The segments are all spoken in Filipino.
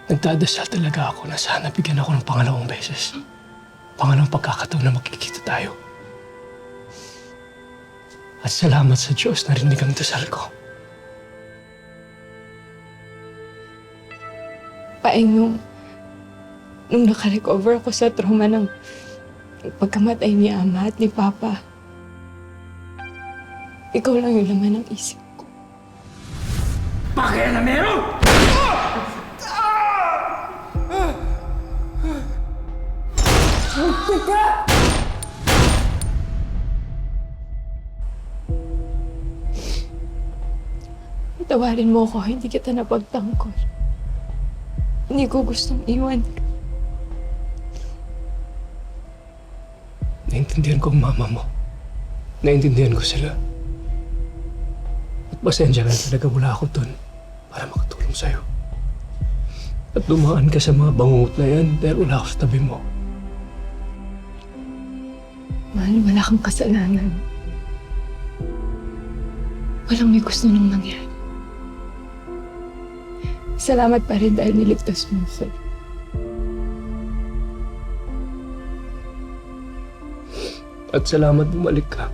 Nagdadasal talaga ako na sana bigyan ako ng pangalawang beses. Pangalawang pagkakataon na magkikita tayo. At salamat sa Diyos na rinig ang dasal ko. Paeng, nung nakarecover ako sa trauma ng pagkamatay ni Ama at ni Papa, ikaw lang yung laman ng isip ko. Pakaya na meron! Tawarin mo ako, hindi kita napagtangkol. Hindi ko gustong iwan ka. Naintindihan ko ang mama mo. Naintindihan ko sila. At pasensya na talaga wala ako dun para makatulong sa'yo. At dumaan ka sa mga bangungot na yan dahil wala ako sa tabi mo. Mahal, wala kang kasalanan. Walang may gusto nang mangyari. Salamat pa rin dahil niligtas mo siya. At salamat bumalik ka.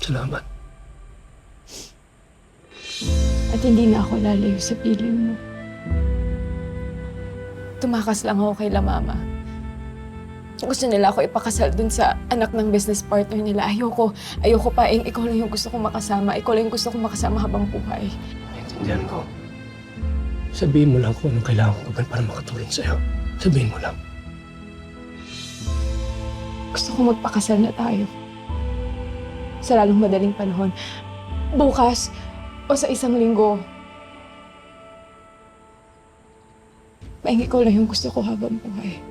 Salamat. At hindi na ako lalayo sa piling mo. Tumakas lang ako kay La Mama. Gusto nila ako ipakasal dun sa anak ng business partner nila. Ayoko pa, ikaw lang yung gusto kong makasama. Ikaw lang yung gusto kong makasama habang buhay. Naintindihan ko. Sabihin mo lang kung anong kailangan ko gawin para makatulong sa'yo. Sabihin mo lang. Gusto ko magpakasal na tayo. Sa lalong madaling panahon. Bukas o sa isang linggo. Paeng, ikaw lang yung gusto ko habang buhay.